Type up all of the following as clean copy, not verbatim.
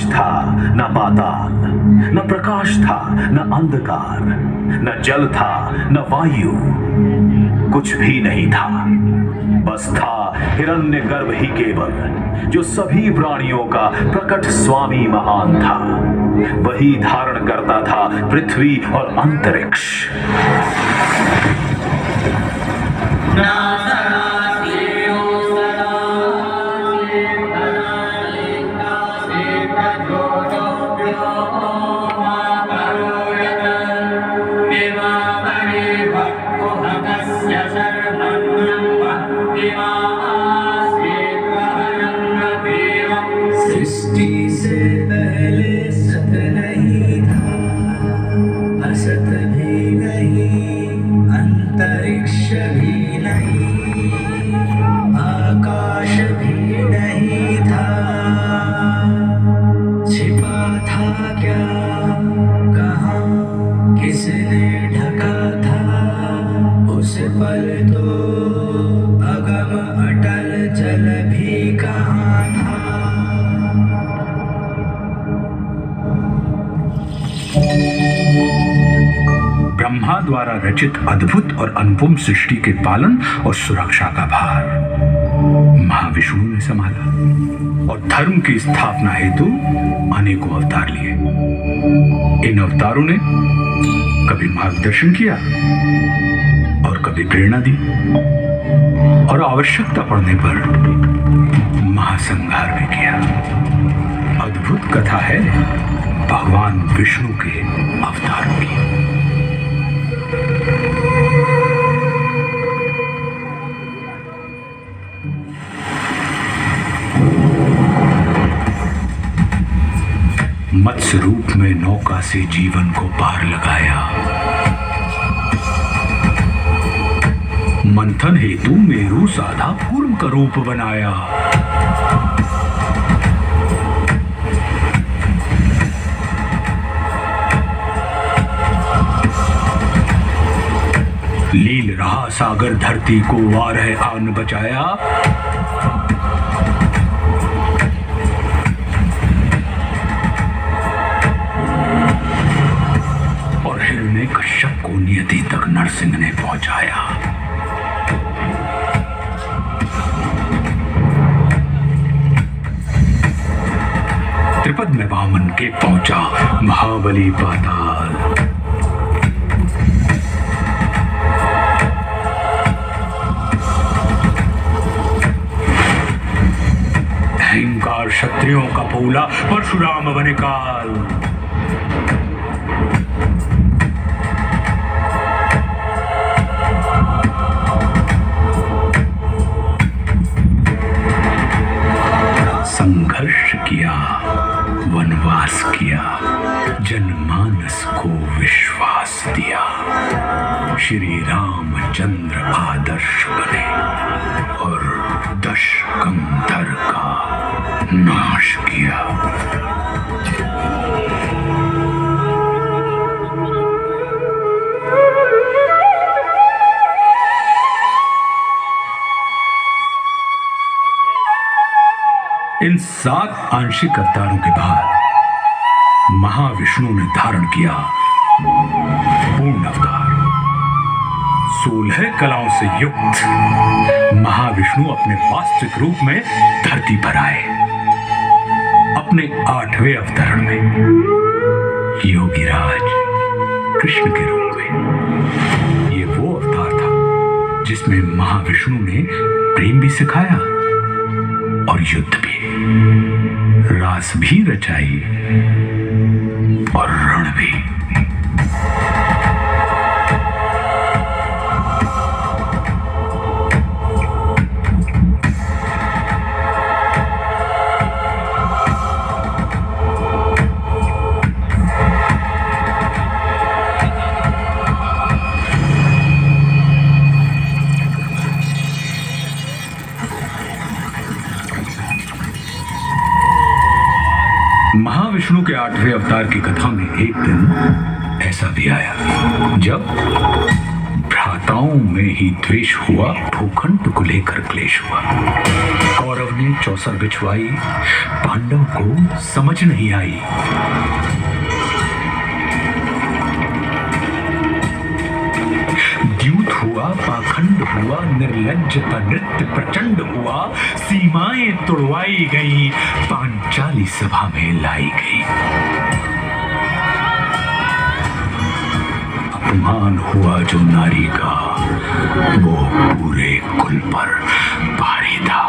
था न पाताल, न प्रकाश था न अंधकार, न जल था न वायु, कुछ भी नहीं था। बस था हिरण्यगर्भ ही केवल, जो सभी प्राणियों का प्रकट स्वामी महान था। वही धारण करता था पृथ्वी और अंतरिक्ष। सृष्टि से पहले सत नहीं था, असत भी नहीं, अंतरिक्ष भी नहीं, आकाश भी नहीं था। छिपा था क्या, कहाँ, किसने ढका था? उस पल तो अगम अटल जल भी कहाँ था। ब्रह्मा द्वारा रचित अद्भुत और अनुपम सृष्टि के पालन और सुरक्षा का भार महाविष्णु ने संभाला और धर्म की स्थापना हेतु अनेकों अवतार लिए। इन अवतारों ने कभी मार्गदर्शन किया और कभी प्रेरणा दी, और आवश्यकता पड़ने पर महासंहार भी किया। अद्भुत कथा है भगवान विष्णु के अवतारों की। मत्स्य रूप में नौका से जीवन को पार लगाया, मंथन हेतु मेरु साधा कूर्म का रूप बनाया। लील रहा सागर धरती को वार है आन बचाया। और हिरण्य कश्यप को नियति तक नरसिंह ने पहुंचाया। त्रिपद में वामन के पहुंचा महाबली पाताल। अहंकार क्षत्रियों का फूला परशुराम बने काल। संघर्ष किया, वनवास किया, जनमानस को विश्वास दिया। श्री रामचंद्र आदर्श बने और दशकंधर का नाश किया। इन 7 आंशिक अवतारों के बाद महाविष्णु ने धारण किया पूर्ण अवतार। 16 कलाओं से युक्त महाविष्णु अपने वास्तविक रूप में धरती पर आए। अपने 8वें अवतरण में योगीराज कृष्ण के रूप में। ये वो अवतार था जिसमें महाविष्णु ने प्रेम भी सिखाया और युद्ध भी, रास भी रचाई और रण भी। महाविष्णु के 8वें अवतार की कथा में एक दिन ऐसा भी आया जब देवताओं में ही द्वेष हुआ, भूखंड को लेकर क्लेश हुआ। कौरव ने चौसर बिछवाई, पांडव को समझ नहीं आई। द्यूत हुआ, पाखंड हुआ, निर्लज्जता नृत्य प्रचंड हुआ, सीमाएं तोड़वाई गई, पांचाली सभा में लाई गई। अपमान हुआ जो नारी का, वो पूरे कुल पर भारी था।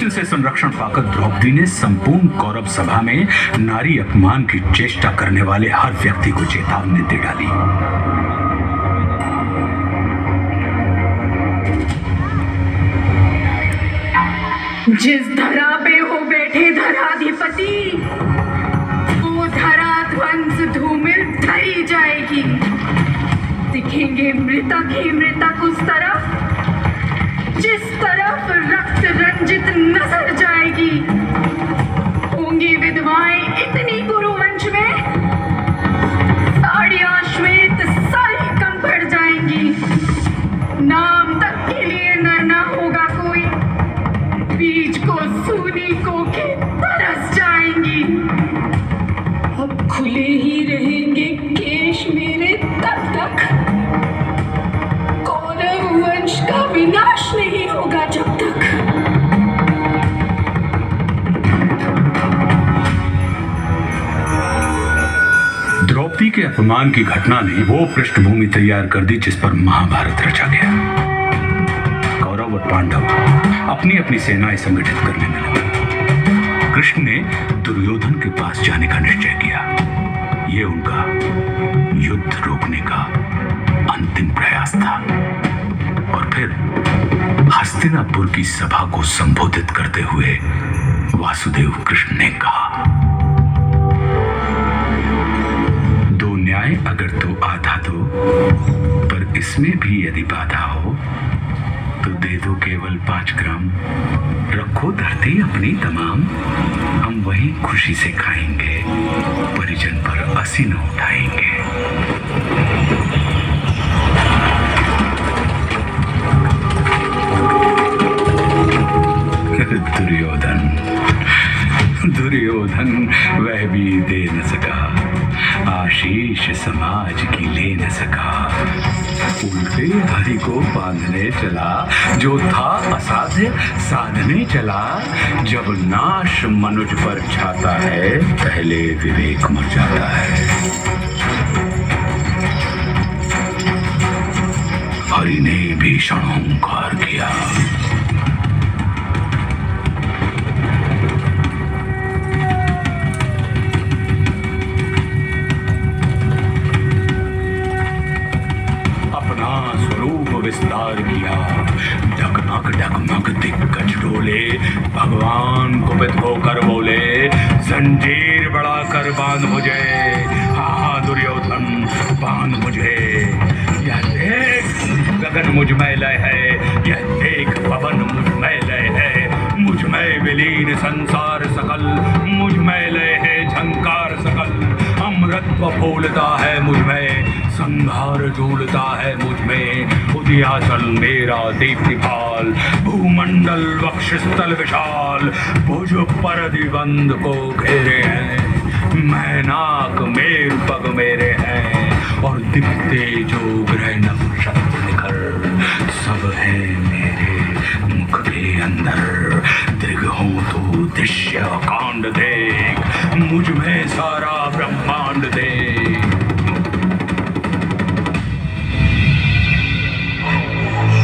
से संरक्षण पाकर द्रौपदी ने संपूर्ण कौरव सभा में नारी अपमान की चेष्टा करने वाले हर व्यक्ति को चेतावनी दे डाली। जिस धरा पे हो बैठे धराधिपति, वो धरा ध्वंस धूमिल धरी जाएगी। दिखेंगे मृतक ही मृतक उस तरफ जिस तरफ रक्त रंजित नजर जाएगी। होंगी विधवाएं इतनी कुरुवंश में, साड़ियां श्वेत सारी कम पड़ जाएंगी। नाम तक के लिए नर ना होगा कोई, बीज को सूनी को के तरस जाएंगी। अब खुले ही रहेंगे केश मेरे तब तक, कौरव वंश का विनाश नहीं होगा जब तक। द्रौपदी के अपमान की घटना ने वो पृष्ठभूमि तैयार कर दी जिस पर महाभारत रचा गया। कौरव और पांडव अपनी अपनी सेनाएं संगठित करने में लगे। कृष्ण ने दुर्योधन के पास जाने का निश्चय किया। ये उनका युद्ध रोकने का अंतिम प्रयास था। और फिर हस्तिनापुर की सभा को संबोधित करते हुए वासुदेव कृष्ण ने कहा, दो न्याय अगर तो आधा दो, पर इसमें भी यदि बाधा हो तो दे दो केवल 5 ग्राम। रखो धरती अपनी तमाम, हम वहीं खुशी से खाएंगे, परिजन पर असी न उठाएंगे। दुर्योधन वह भी दे न सका, आशीष समाज की ले न सका। उल्टे हरि को बांधने चला, जो था असाध्य साधने चला। जब नाश मनुज पर छाता है, पहले विवेक मर जाता है। हरि ने भीषण हुंकार किया, विस्तार किया। डगमग डगमग दिग्गज डोले, भगवान कुपित होकर बोले, जंजीर बढ़ाकर बांध मुझे। हाँ दुर्योधन बांध मुझे। यह देख गगन मुझ में लय है, यह देख पवन मुझ में लय है। मुझ में विलीन संसार सकल, मुझ में लय है झंकार सकल। अमृत फूलता है मुझ में, संहार झूलता है मुझ में। उदयाचल मेरा दीप्तिपाल, भूमंडल वक्षस्थल विशाल। भुज पर दिबंध को घेरे हैं, मैनाक मेरु पग मेरे हैं। और दिखते जो ग्रह नक्षत्र निखर, सब है मेरे मुख के अंदर। दृग हो तो दृश्य कांड देख, मुझ में सारा ब्रह्मांड देख।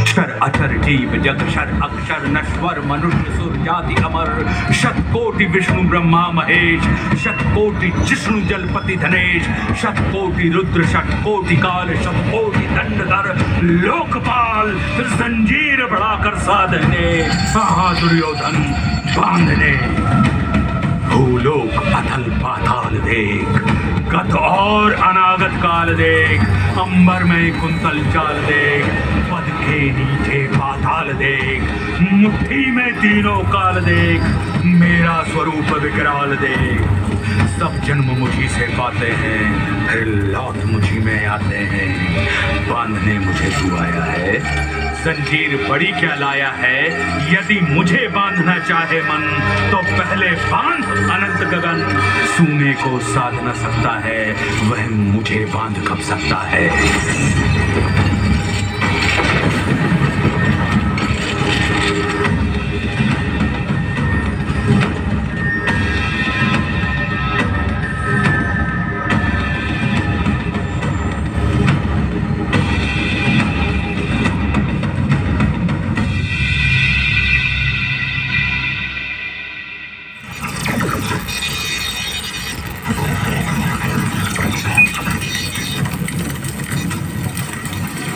क्षर अक्षर जीव जग क्षर अक्षर नश्वर, मनुष्य सुर जाति अमर। शतकोटि विष्णु ब्रह्मा महेश, शतकोटि जिष्णु जलपति धनेश। शतकोटि रुद्र शतकोटि काल, शतकोटि दंडधर लोकपाल। जंजीर बढ़ाकर साधने, दुर्योधन बांधने। भूलोक अथल पाताल देख, गत और अनागत काल देख। अंबर में कुंतल चाल देख, पद के नीचे पाताल देख। मुट्ठी में तीनों काल देख, मेरा स्वरूप विकराल देख। सब जन्म मुझी से पाते हैं, फिर लौट मुझी में आते हैं। बांधने मुझे तू आया है, जंजीर बड़ी क्या लाया है। यदि मुझे बांधना चाहे मन, तो पहले बांध अनंत गगन। सूने को साध न सकता है, वह मुझे बांध कब सकता है।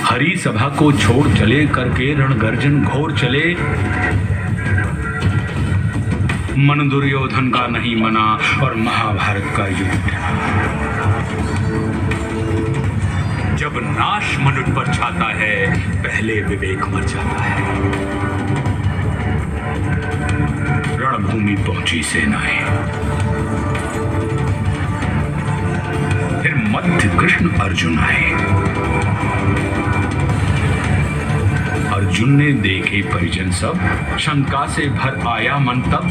हरी सभा को छोड़ चले, करके रणगर्जन घोर चले। मन दुर्योधन का नहीं मना, और महाभारत का युद्ध। जब नाश मनुष्य पर छाता है, पहले विवेक मर जाता है। रणभूमि पहुंची सेनाएं, फिर मध्य कृष्ण अर्जुन आए। अर्जुन ने देखे परिजन सब, शंका से भर आया मन तब।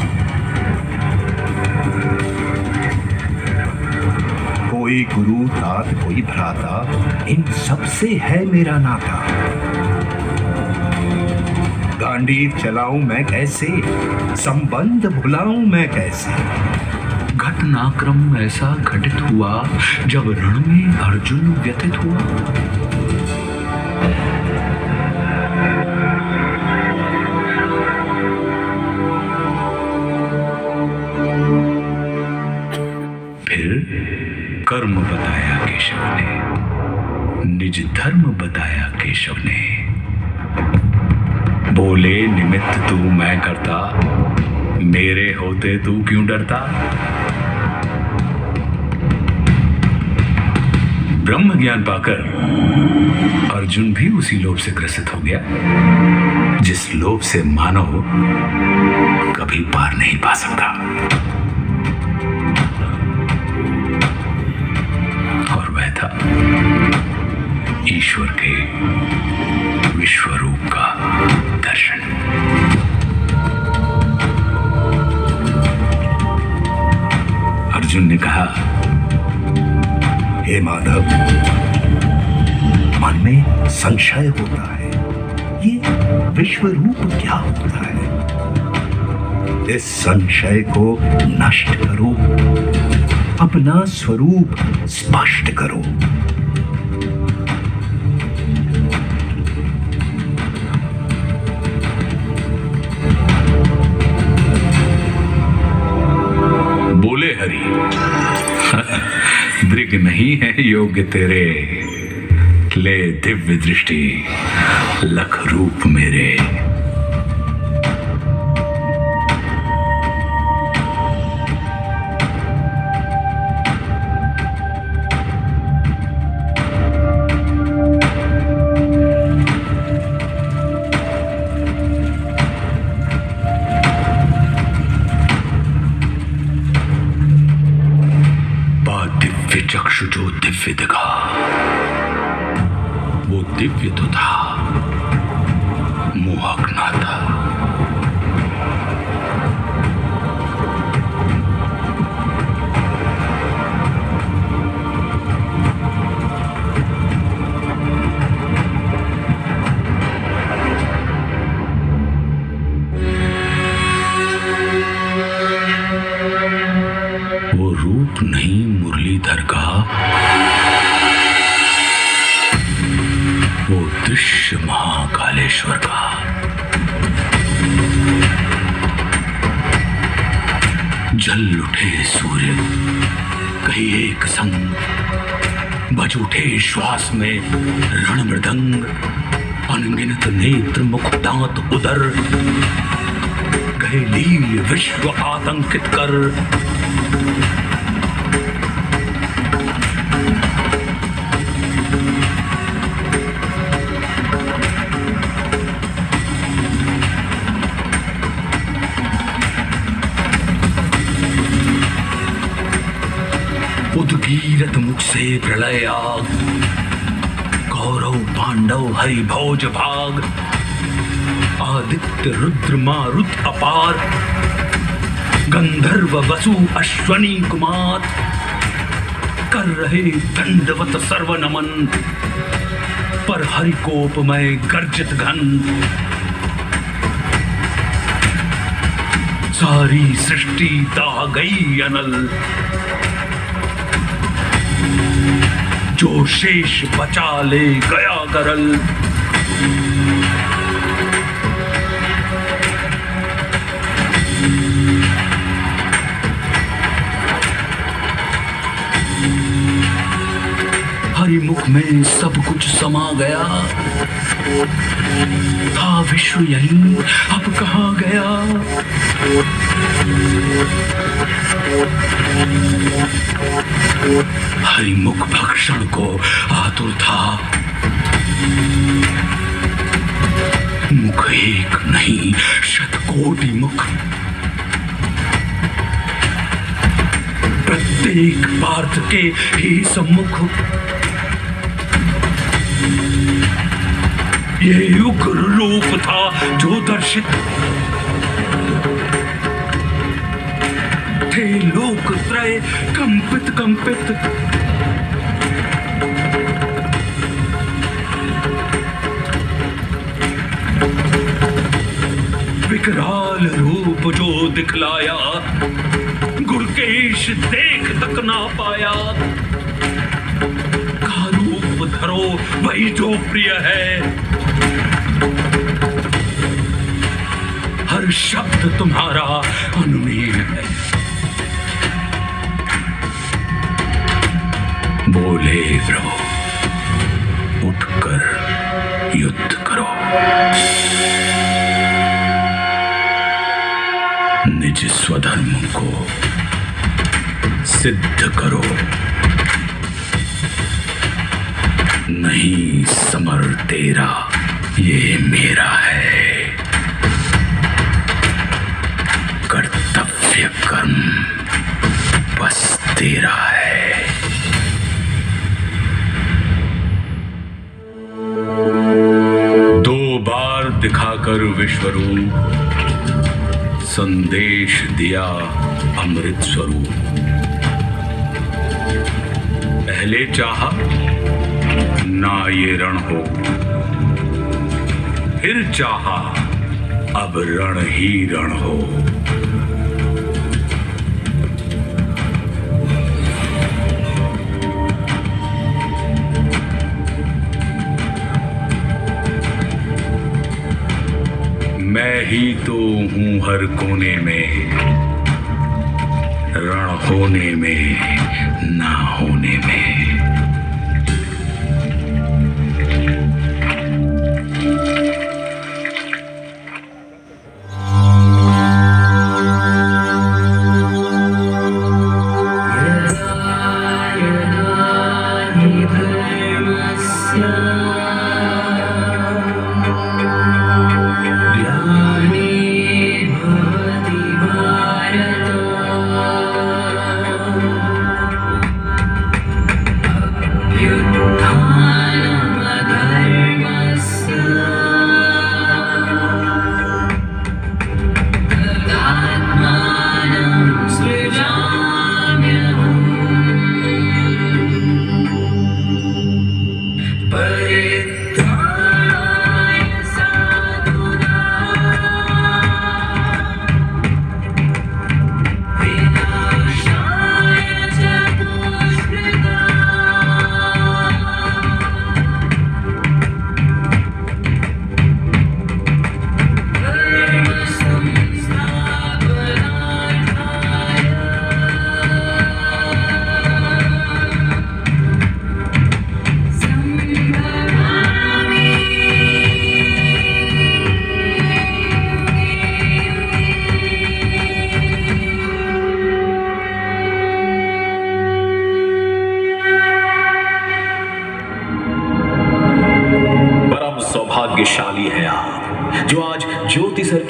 कोई गुरु तात कोई भ्राता, इन सबसे है मेरा नाता। गांडीव चलाऊं मैं कैसे, संबंध भुलाऊं मैं कैसे। घटनाक्रम ऐसा घटित हुआ, जब रण में अर्जुन व्यथित हुआ। कर्म बताया केशव ने, निज धर्म बताया केशव ने। बोले निमित्त तू मैं करता, मेरे होते तू क्यों डरता। ब्रह्म ज्ञान पाकर अर्जुन भी उसी लोभ से ग्रसित हो गया, जिस लोभ से मानव कभी पार नहीं पा सकता। था ईश्वर के विश्वरूप का दर्शन। अर्जुन ने कहा, हे माधव, मन में संशय होता है, ये विश्वरूप क्या होता है। इस संशय को नष्ट करो, अपना स्वरूप स्पष्ट करो। बोले हरि, दृग नहीं है योग्य तेरे, ले दिव्य दृष्टि लख रूप मेरे। चक्षु जो दिव्य दिखा, वो दिव्य तो था, मोहक ना था। वो रूप नहीं मुरलीधर का, वो दृश्य महाकालेश्वर का। जल उठे सूर्य कहीं एक संग, बज उठे श्वास में रण मृदंग, अनगिनत नेत्र मुख दांत उदर, गए लील विश्व आतंकित कर। उदगीरत मुझसे प्रलय आग, कौरव पांडव हरि भोज भाग, आदित्य रुद्र मारुत अपार, गंधर्व वसु अश्वनी कुमार, कर रहे दंडवत सर्व नमन, पर हरिकोपमय गर्जित घन। सारी सृष्टि दाह गई अनल, जो शेष बचा ले गया करल। हरिमुख में सब कुछ समा गया, था विश्व यहीं अब कहाँ गया। हरिमुख भक्षण को आतुर था, मुख एक नहीं शतकोटि मुख, प्रत्येक पार्थ के ही सम्मुख। ये उग्र रूप था जो दर्शित, थे लोक त्रय कंपित कंपित। विकराल रूप जो दिखलाया, गुरकेश देख तक ना पाया। का रूप धरो वही जो प्रिय है, हर शब्द तुम्हारा अनुमेय है। बोले प्रभु उठकर युद्ध करो, निज स्वधर्म को सिद्ध करो। नहीं समर तेरा ये मेरा है, कर्तव्य कर्म बस तेरा है। दो बार दिखाकर विश्वरूप, संदेश दिया अमृत स्वरूप। पहले चाहा ना ये रण हो, फिर चाहा अब रण ही रण हो। मैं ही तो हूं हर कोने में, रण होने में ना होने में।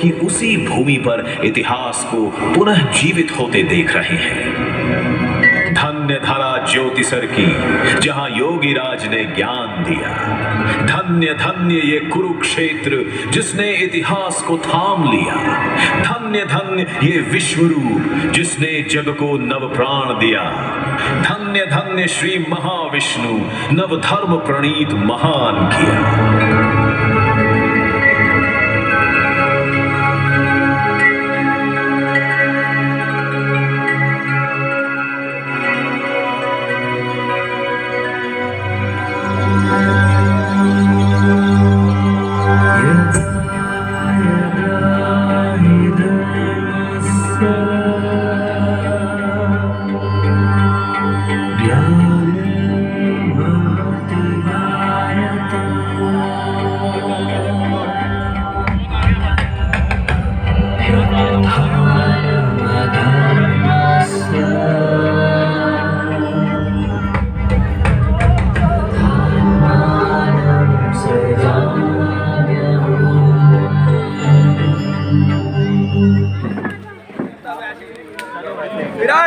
की उसी भूमि पर इतिहास को पुनः जीवित होते देख रहे हैं। धन्य धरा ज्योतिसर की, जहां योगीराज ने ज्ञान दिया। धन्य धन्य ये कुरुक्षेत्र, जिसने इतिहास को थाम लिया। धन्य धन्य ये विश्वरूप, जिसने जग को नव प्राण दिया। धन्य धन्य श्री महाविष्णु, नव धर्म प्रणीत महान किया।